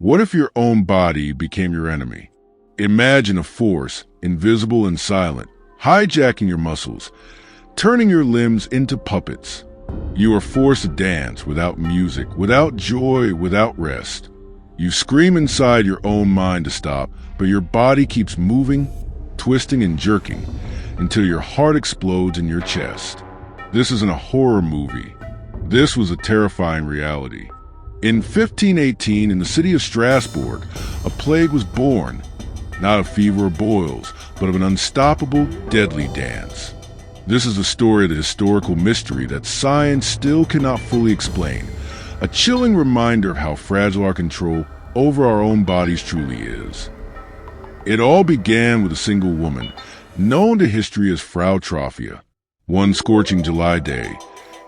What if your own body became your enemy? Imagine a force, invisible and silent, hijacking your muscles, turning your limbs into puppets. You are forced to dance without music, without joy, without rest. You scream inside your own mind to stop, but your body keeps moving, twisting and jerking until your heart explodes in your chest. This isn't a horror movie. This was a terrifying reality. In 1518, in the city of Strasbourg, a plague was born, not of fever or boils, but of an unstoppable, deadly dance. This is the story of the historical mystery that science still cannot fully explain, a chilling reminder of how fragile our control over our own bodies truly is. It all began with a single woman, known to history as Frau Troffea. One scorching July day,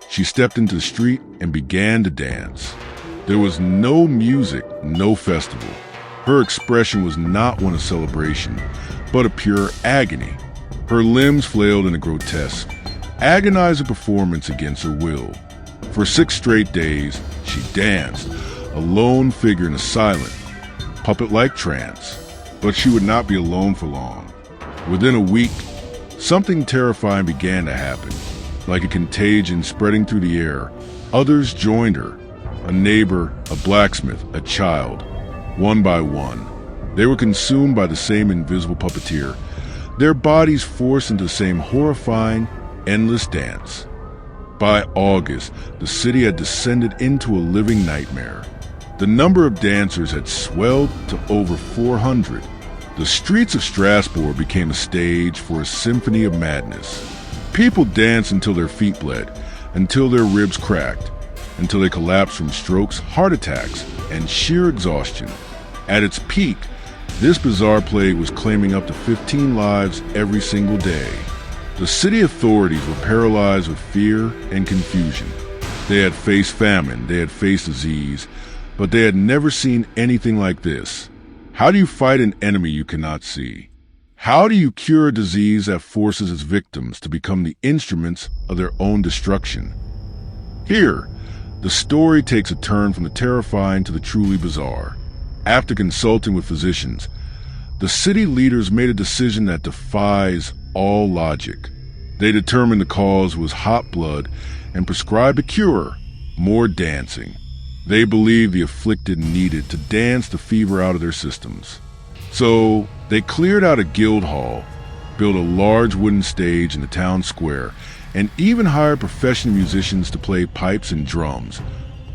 she stepped into the street and began to dance. There was no music, no festival. Her expression was not one of celebration, but of pure agony. Her limbs flailed in a grotesque, agonizing performance against her will. For 6 straight days, she danced, a lone figure in a silent, puppet-like trance. But she would not be alone for long. Within a week, something terrifying began to happen. Like a contagion spreading through the air, others joined her. A neighbor, a blacksmith, a child. One by one, they were consumed by the same invisible puppeteer, their bodies forced into the same horrifying, endless dance. By August, the city had descended into a living nightmare. The number of dancers had swelled to over 400. The streets of Strasbourg became a stage for a symphony of madness. People danced until their feet bled, until their ribs cracked, until they collapsed from strokes, heart attacks, and sheer exhaustion. At its peak, this bizarre plague was claiming up to 15 lives every single day. The city authorities were paralyzed with fear and confusion. They had faced famine, they had faced disease, but they had never seen anything like this. How do you fight an enemy you cannot see? How do you cure a disease that forces its victims to become the instruments of their own destruction? Here, the story takes a turn from the terrifying to the truly bizarre. After consulting with physicians, the city leaders made a decision that defies all logic. They determined the cause was hot blood and prescribed a cure, more dancing. They believed the afflicted needed to dance the fever out of their systems. So they cleared out a guild hall, built a large wooden stage in the town square, and even hired professional musicians to play pipes and drums,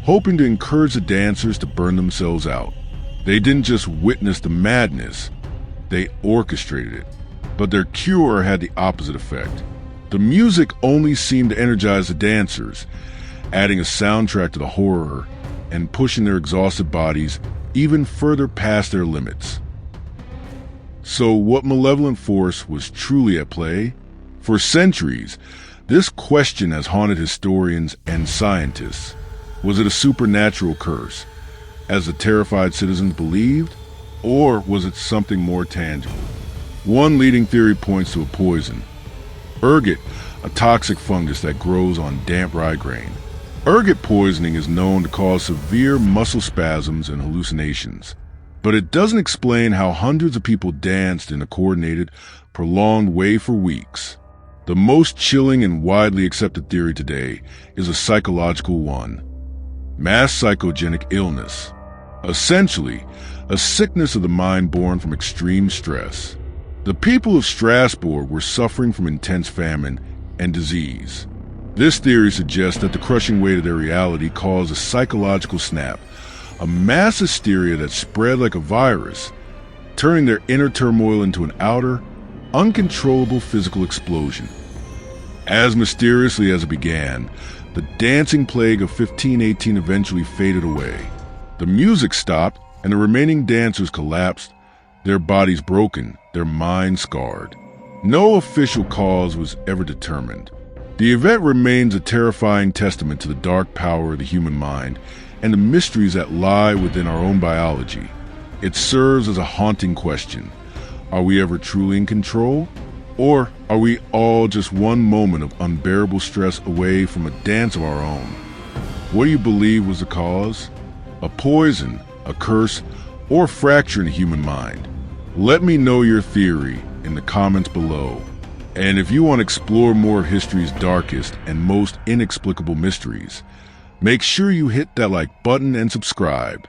hoping to encourage the dancers to burn themselves out. They didn't just witness the madness, they orchestrated it. But their cure had the opposite effect. The music only seemed to energize the dancers, adding a soundtrack to the horror and pushing their exhausted bodies even further past their limits. So what malevolent force was truly at play? For centuries, this question has haunted historians and scientists. Was it a supernatural curse, as the terrified citizens believed, or was it something more tangible? One leading theory points to a poison. Ergot, a toxic fungus that grows on damp rye grain. Ergot poisoning is known to cause severe muscle spasms and hallucinations, but it doesn't explain how hundreds of people danced in a coordinated, prolonged way for weeks. The most chilling and widely accepted theory today is a psychological one. Mass psychogenic illness. Essentially, a sickness of the mind born from extreme stress. The people of Strasbourg were suffering from intense famine and disease. This theory suggests that the crushing weight of their reality caused a psychological snap, a mass hysteria that spread like a virus, turning their inner turmoil into an outer, uncontrollable physical explosion. As mysteriously as it began, the dancing plague of 1518 eventually faded away. The music stopped, and the remaining dancers collapsed, their bodies broken, their minds scarred. No official cause was ever determined. The event remains a terrifying testament to the dark power of the human mind and the mysteries that lie within our own biology. It serves as a haunting question. Are we ever truly in control? Or are we all just one moment of unbearable stress away from a dance of our own? What do you believe was the cause? A poison, a curse, or fracture in the human mind? Let me know your theory in the comments below. And if you want to explore more of history's darkest and most inexplicable mysteries, make sure you hit that like button and subscribe.